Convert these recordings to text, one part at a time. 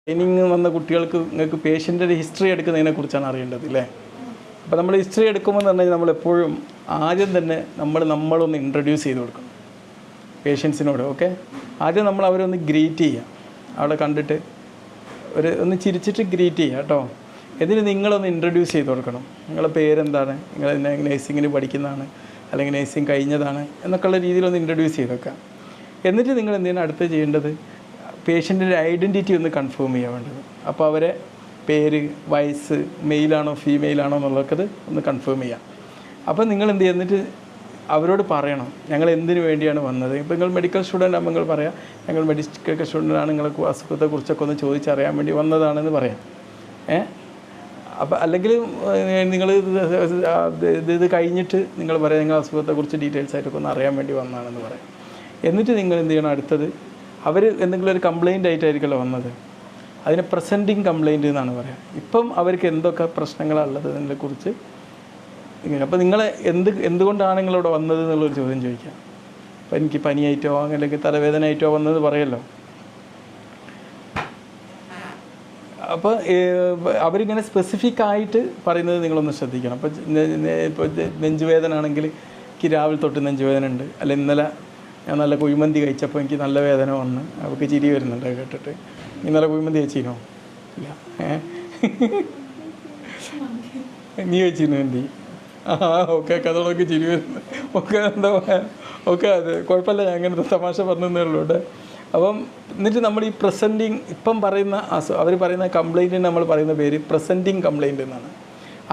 Training വന്ന കുട്ടികൾക്ക് നിങ്ങൾക്ക് പേഷ്യൻ്റെ ഹിസ്റ്ററി എടുക്കുന്നതിനെ കുറിച്ചാണ് അറിയേണ്ടത് അല്ലേ? അപ്പോൾ നമ്മൾ ഹിസ്റ്ററി എടുക്കുമ്പോൾ എന്ന് പറഞ്ഞാൽ നമ്മളെപ്പോഴും ആദ്യം തന്നെ നമ്മളൊന്ന് ഇൻട്രൊഡ്യൂസ് ചെയ്ത് കൊടുക്കണം പേഷ്യൻസിനോട്. ഓക്കെ, ആദ്യം നമ്മൾ അവരൊന്ന് ഗ്രീറ്റ് ചെയ്യുക, അവിടെ കണ്ടിട്ട് ഒന്ന് ചിരിച്ചിട്ട് ഗ്രീറ്റ് ചെയ്യുക കേട്ടോ. എന്നിട്ട് നിങ്ങളൊന്ന് ഇൻട്രൊഡ്യൂസ് ചെയ്ത് കൊടുക്കണം. നിങ്ങളുടെ പേരെന്താണ്, നിങ്ങൾ നേഴ്സിങ്ങിന് പഠിക്കുന്നതാണ് അല്ലെങ്കിൽ നേഴ്സിങ് കഴിഞ്ഞതാണ് എന്നൊക്കെയുള്ള രീതിയിലൊന്ന് ഇൻട്രൊഡ്യൂസ് ചെയ്ത് വെക്കാം. എന്നിട്ട് നിങ്ങൾ എന്തിനാണ് അടുത്ത് ചെയ്യേണ്ടത്, പേഷ്യൻറ്റിൻ്റെ ഐഡൻറ്റിറ്റി ഒന്ന് കൺഫേം ചെയ്യാൻ വേണ്ടത്. അപ്പോൾ അവരെ പേര്, വയസ്സ്, മെയിലാണോ ഫീമെയിലാണോ എന്നുള്ളതൊക്കെ ഒന്ന് കൺഫേം ചെയ്യാം. അപ്പോൾ നിങ്ങൾ എന്ത് ചെയ്യുന്നിട്ട് അവരോട് പറയണം ഞങ്ങൾ എന്തിനു വേണ്ടിയാണ് വന്നത്. ഇപ്പോൾ നിങ്ങൾ മെഡിക്കൽ സ്റ്റുഡൻ്റ് ആകുമ്പോൾ നിങ്ങൾ പറയാം ഞങ്ങൾ മെഡിക്കൽ സ്റ്റുഡൻ്റാണ്, നിങ്ങൾക്ക് അസുഖത്തെക്കുറിച്ചൊക്കെ ഒന്ന് ചോദിച്ചറിയാൻ വേണ്ടി വന്നതാണെന്ന് പറയാം. അപ്പോൾ അല്ലെങ്കിൽ നിങ്ങൾ ഇത് കഴിഞ്ഞിട്ട് നിങ്ങൾ പറയാം നിങ്ങൾ അസുഖത്തെക്കുറിച്ച് ഡീറ്റെയിൽസ് ആയിട്ടൊക്കെ ഒന്ന് അറിയാൻ വേണ്ടി വന്നതാണെന്ന് പറയാം. എന്നിട്ട് നിങ്ങൾ എന്ത് ചെയ്യണം, അടുത്തത് അവർ എന്തെങ്കിലും ഒരു കംപ്ലയിൻ്റ് ആയിട്ടായിരിക്കുമല്ലോ വന്നത്, അതിന് പ്രസൻറ്റിങ് കംപ്ലയിൻ്റ് എന്നാണ് പറയുക. ഇപ്പം അവർക്ക് എന്തൊക്കെ പ്രശ്നങ്ങളാണ് ഉള്ളത് എന്നതിനെക്കുറിച്ച് ഇങ്ങനെ. അപ്പോൾ നിങ്ങൾ എന്തുകൊണ്ടാണ് നിങ്ങളിവിടെ വന്നത് എന്നുള്ളൊരു ചോദ്യം ചോദിക്കാം. അപ്പോൾ എനിക്ക് പനിയായിട്ടോ അല്ലെങ്കിൽ തലവേദന ആയിട്ടോ വന്നത് പറയല്ലോ. അപ്പോൾ അവരിങ്ങനെ സ്പെസിഫിക് ആയിട്ട് പറയുന്നത് നിങ്ങളൊന്ന് ശ്രദ്ധിക്കണം. അപ്പോൾ ഇപ്പോൾ നെഞ്ചുവേദന ആണെങ്കിൽ എനിക്ക് രാവിലെ തൊട്ട് നെഞ്ചുവേദന ഉണ്ട്, അല്ല ഇന്നലെ ഞാൻ നല്ല കുഴിമന്തി കഴിച്ചപ്പോൾ എനിക്ക് നല്ല വേദന വന്ന്, അവർക്ക് ചിരി വരുന്നുണ്ട് കേട്ടിട്ട്. ഇന്നലെ കുഴിമന്തി കഴിച്ചിനോ? ഇല്ല. നീ കഴിച്ചിരുന്നു എന്തി? ഓക്കെ, അതോടൊക്കെ ചിരി വരുന്നു. ഒക്കെ എന്താ ഓക്കെ, അത് കുഴപ്പമില്ല, ഞാൻ അങ്ങനത്തെ തമാശ പറഞ്ഞതേ ഉള്ളൂ ഇവിടെ. അപ്പം എന്നിട്ട് നമ്മൾ ഈ പ്രസൻറ്റിങ് ഇപ്പം പറയുന്ന അവർ പറയുന്ന കംപ്ലയിൻറ്റിന് നമ്മൾ പറയുന്ന പേര് പ്രസൻറ്റിങ് കംപ്ലയിൻ്റ് എന്നാണ്.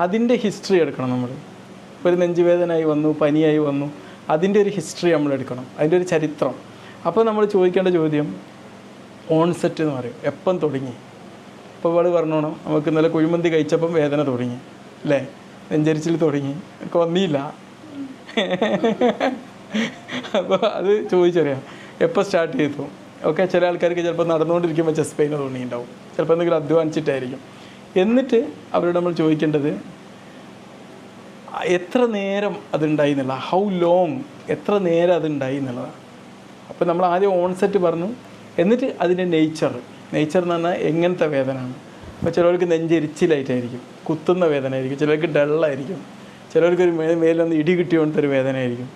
അതിൻ്റെ ഹിസ്റ്ററി എടുക്കണം നമ്മൾ. ഇപ്പോൾ ഒരു നെഞ്ചുവേദനയായി വന്നു, പനിയായി വന്നു, അതിൻ്റെ ഒരു ഹിസ്റ്ററി നമ്മൾ എടുക്കണം, അതിൻ്റെ ഒരു ചരിത്രം. അപ്പോൾ നമ്മൾ ചോദിക്കേണ്ട ചോദ്യം ഓൺസെറ്റ് എന്ന് പറയും, എപ്പം തുടങ്ങി. ഇപ്പോൾ ഇവൾ പറഞ്ഞോണം നമുക്ക് ഇന്നലെ കുഴിമന്തി കഴിച്ചപ്പം വേദന തുടങ്ങി അല്ലേ, നെഞ്ചരിച്ചിൽ തുടങ്ങി, ഒക്കെ വന്നില്ല. അപ്പോൾ അത് ചോദിച്ചറിയാം എപ്പോൾ സ്റ്റാർട്ട് ചെയ്തു. ഓക്കെ, ചില ആൾക്കാർക്ക് ചിലപ്പോൾ നടന്നുകൊണ്ടിരിക്കുമ്പോൾ ചെസ്റ്റ് പെയിൻ തോന്നിയിട്ടുണ്ടാവും, ചിലപ്പോൾ എന്തെങ്കിലും അധ്വാനിച്ചിട്ടായിരിക്കും. എന്നിട്ട് അവരോട് നമ്മൾ ചോദിക്കേണ്ടത് എത്ര നേരം അതുണ്ടായി എന്നുള്ള, ഹൗ ലോങ്, എത്ര നേരം അതുണ്ടായി എന്നുള്ളതാണ്. അപ്പോൾ നമ്മൾ ആദ്യം ഓൺസെറ്റ് പറഞ്ഞു, എന്നിട്ട് അതിൻ്റെ നേച്ചർ എന്ന് പറഞ്ഞാൽ എങ്ങനത്തെ വേദനയാണ്. അപ്പോൾ ചിലർക്ക് നെഞ്ചെരിച്ചിലായിട്ടായിരിക്കും, കുത്തുന്ന വേദന ആയിരിക്കും, ചിലർക്ക് ഡള്ളായിരിക്കും, ചിലർക്ക് ഒരു മേലൊന്ന് ഇടി കിട്ടിയോണ്ടൊരു വേദന ആയിരിക്കും.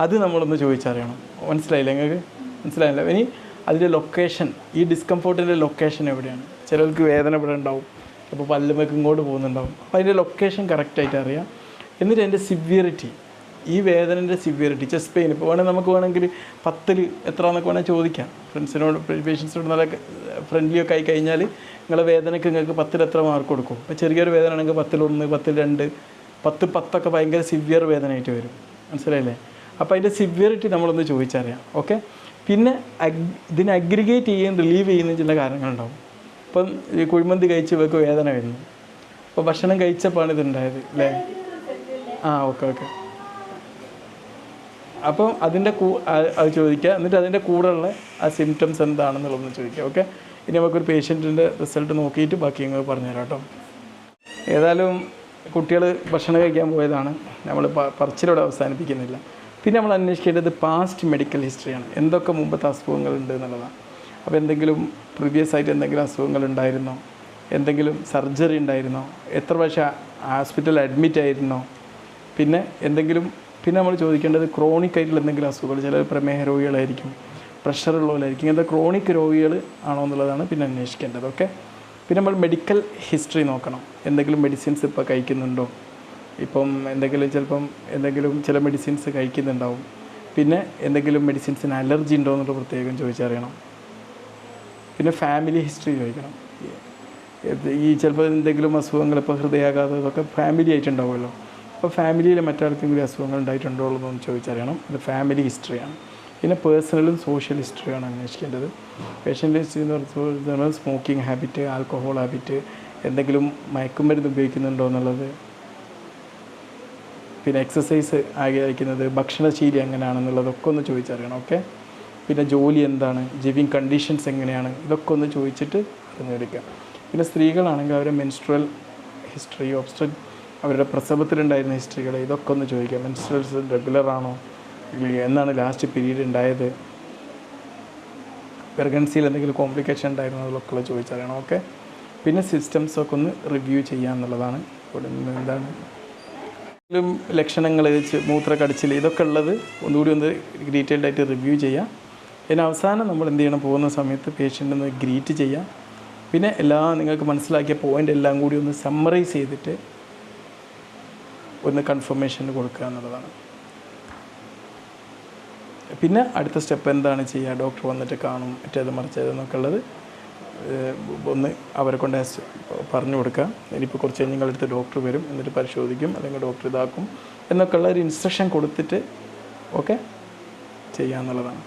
അത് നമ്മളൊന്ന് ചോദിച്ചറിയണം. മനസ്സിലായില്ല നിങ്ങൾക്ക്? മനസ്സിലായില്ല. ഇനി അതിൻ്റെ ലൊക്കേഷൻ, ഈ ഡിസ്കംഫോർട്ടിൻ്റെ ലൊക്കേഷൻ എവിടെയാണ്. ചിലർക്ക് വേദന ഇവിടെ ഉണ്ടാവും, അപ്പോൾ പല്ലുമൊക്കെ ഇങ്ങോട്ട് പോകുന്നുണ്ടാവും. അപ്പോൾ അതിൻ്റെ ലൊക്കേഷൻ കറക്റ്റായിട്ട് അറിയാം. എന്നിട്ട് അതിൻ്റെ സിവിയറിറ്റി, ഈ വേദനൻ്റെ സിവിയറിറ്റി, ചെസ്റ്റ് പെയിൻ ഇപ്പോൾ നമുക്ക് വേണമെങ്കിൽ 10ൽ എത്ര എന്നൊക്കെ വേണമെങ്കിൽ ചോദിക്കാം. ഫ്രണ്ട്സിനോട് പേഷ്യൻസിനോട് നല്ല ഫ്രണ്ട്ലിയൊക്കെ ആയി കഴിഞ്ഞാൽ നിങ്ങളെ വേദനയ്ക്ക് നിങ്ങൾക്ക് 10ൽ എത്ര മാർക്ക് കൊടുക്കും. ഇപ്പോൾ ചെറിയൊരു വേദന ആണെങ്കിൽ 10ൽ 1, 10ൽ 2, 10 ഭയങ്കര സിവിയർ വേദനയായിട്ട് വരും. മനസ്സിലായില്ലേ? അപ്പോൾ അതിൻ്റെ സിവിയറിറ്റി നമ്മളൊന്ന് ചോദിച്ചറിയാം. ഓക്കെ, പിന്നെ ഇതിനെ അഗ്രിഗേറ്റ് ചെയ്യുകയും റിലീവ് ചെയ്യുന്ന ചില കാരണങ്ങളുണ്ടാവും. ഇപ്പം ഈ കുഴിമന്തി കഴിച്ച് ഇവർക്ക് വേദന വരുന്നു, അപ്പോൾ ഭക്ഷണം കഴിച്ചപ്പോഴാണ് ഇതുണ്ടായത് അല്ലേ? ഓക്കെ. അപ്പം അതിൻ്റെ അത് ചോദിക്കുക. എന്നിട്ട് അതിൻ്റെ കൂടെയുള്ള ആ സിംറ്റംസ് എന്താണെന്നുള്ളതൊന്ന് ചോദിക്കുക. ഓക്കെ, ഇനി നമുക്കൊരു പേഷ്യൻറ്റിൻ്റെ റിസൾട്ട് നോക്കിയിട്ട് ബാക്കി ഞങ്ങൾ പറഞ്ഞുതരാം കേട്ടോ. ഏതായാലും കുട്ടികൾ ഭക്ഷണം കഴിക്കാൻ പോയതാണ്, നമ്മൾ പറച്ചിലൂടെ അവസാനിപ്പിക്കുന്നില്ല. പിന്നെ നമ്മൾ അന്വേഷിക്കേണ്ടത് പാസ്റ്റ് മെഡിക്കൽ ഹിസ്റ്ററിയാണ്, എന്തൊക്കെ മുമ്പത്തെ അസുഖങ്ങളുണ്ട് എന്നുള്ളതാണ്. അപ്പോൾ എന്തെങ്കിലും പ്രീവിയസ് ആയിട്ട് എന്തെങ്കിലും അസുഖങ്ങളുണ്ടായിരുന്നോ, എന്തെങ്കിലും സർജറി ഉണ്ടായിരുന്നോ, എത്ര പ്രാവശ്യം ഹോസ്പിറ്റലിൽ അഡ്മിറ്റ് ആയിരുന്നോ, പിന്നെ നമ്മൾ ചോദിക്കേണ്ടത് ക്രോണിക് ആയിട്ടുള്ള എന്തെങ്കിലും അസുഖങ്ങൾ, ചില പ്രമേഹ രോഗികളായിരിക്കും, പ്രഷറുള്ളവരായിരിക്കും, ഇങ്ങനത്തെ ക്രോണിക് രോഗികൾ ആണോ എന്നുള്ളതാണ് പിന്നെ അന്വേഷിക്കേണ്ടത്. ഓക്കെ, പിന്നെ നമ്മൾ മെഡിക്കൽ ഹിസ്റ്ററി നോക്കണം. എന്തെങ്കിലും മെഡിസിൻസ് ഇപ്പോൾ കഴിക്കുന്നുണ്ടോ, ഇപ്പം എന്തെങ്കിലും ചില മെഡിസിൻസ് കഴിക്കുന്നുണ്ടാവും. പിന്നെ എന്തെങ്കിലും മെഡിസിൻസിന് അലർജി ഉണ്ടോ എന്നുള്ള പ്രത്യേകം ചോദിച്ചറിയണം. പിന്നെ ഫാമിലി ഹിസ്റ്ററി ചോദിക്കണം. ഈ ചിലപ്പോൾ എന്തെങ്കിലും അസുഖങ്ങൾ, ഇപ്പോൾ ഹൃദയാഘാതം, ഇതൊക്കെ ഫാമിലി ആയിട്ടുണ്ടാവുമല്ലോ. അപ്പോൾ ഫാമിലിയിൽ മറ്റാർക്കെങ്കിലും അസുഖങ്ങൾ ഉണ്ടായിട്ടുണ്ടോ എന്നൊന്ന് ചോദിച്ചറിയണം. അത് ഫാമിലി ഹിസ്റ്ററിയാണ്. പിന്നെ പേഴ്സണലും സോഷ്യൽ ഹിസ്റ്ററിയാണ് അന്വേഷിക്കേണ്ടത്. പേഷ്യൻ്റ് ഹിസ്റ്ററി എന്ന് പറഞ്ഞാൽ സ്മോക്കിംഗ് ഹാബിറ്റ്, ആൽക്കഹോൾ ഹാബിറ്റ്, എന്തെങ്കിലും മയക്കുമരുന്ന് ഉപയോഗിക്കുന്നുണ്ടോ എന്നുള്ളത്, പിന്നെ എക്സസൈസ് ആഗ്രഹിക്കുന്നത്, ഭക്ഷണശീലി എങ്ങനെയാണെന്നുള്ളതൊക്കെ ഒന്ന് ചോദിച്ചറിയണം. ഓക്കെ, പിന്നെ ജോലി എന്താണ്, ലിവിങ് കണ്ടീഷൻസ് എങ്ങനെയാണ്, ഇതൊക്കെ ഒന്ന് ചോദിച്ചിട്ട് അറിഞ്ഞെടുക്കാം. പിന്നെ സ്ത്രീകളാണെങ്കിൽ അവരുടെ മെൻസ്ട്രൽ ഹിസ്റ്ററി, അവരുടെ പ്രസവത്തിലുണ്ടായിരുന്ന ഹിസ്റ്ററികൾ, ഇതൊക്കെ ഒന്ന് ചോദിക്കാം. മെൻസ്ട്രൽസ് റെഗുലർ ആണോ, എന്നാണ് ലാസ്റ്റ് പീരീഡ് ഉണ്ടായത്, പ്രഗ്നൻസിയിൽ എന്തെങ്കിലും കോംപ്ലിക്കേഷൻ ഉണ്ടായിരുന്നോ അതൊക്കെ ചോദിച്ചറിയണം. ഓക്കെ. പിന്നെ സിസ്റ്റംസൊക്കെ ഒന്ന് റിവ്യൂ ചെയ്യാമെന്നുള്ളതാണ്. ഇവിടെ നിന്ന് എന്താണ് ലക്ഷണങ്ങൾ, മൂത്രക്കടച്ചിൽ, ഇതൊക്കെ ഉള്ളത് ഒന്നുകൂടി ഒന്ന് ഡീറ്റെയിൽഡ് ആയിട്ട് റിവ്യൂ ചെയ്യാം. പിന്നെ അവസാനം നമ്മൾ എന്ത് ചെയ്യണം, പോകുന്ന സമയത്ത് പേഷ്യൻ്റിനെ ഗ്രീറ്റ് ചെയ്യാം. പിന്നെ നിങ്ങൾക്ക് മനസ്സിലാക്കിയ പോയിൻ്റ് എല്ലാം കൂടി ഒന്ന് സമ്മറൈസ് ചെയ്തിട്ട് ഒന്ന് കൺഫർമേഷൻ കൊടുക്കുക എന്നുള്ളതാണ്. പിന്നെ അടുത്ത സ്റ്റെപ്പ് എന്താണ് ചെയ്യുക, ഡോക്ടർ വന്നിട്ട് കാണും, മറിച്ചതെന്നൊക്കെ ഉള്ളത് ഒന്ന് അവരെ കൊണ്ട് പറഞ്ഞു കൊടുക്കുക. ഇനിയിപ്പോൾ കുറച്ച് കഴിഞ്ഞ് നിങ്ങളടുത്ത് ഡോക്ടർ വരും, എന്നിട്ട് പരിശോധിക്കും, അല്ലെങ്കിൽ ഡോക്ടർ ഇതാക്കും എന്നൊക്കെ ഉള്ള ഒരു ഇൻസ്ട്രക്ഷൻ കൊടുത്തിട്ട് ഓക്കെ ചെയ്യാമെന്നുള്ളതാണ്.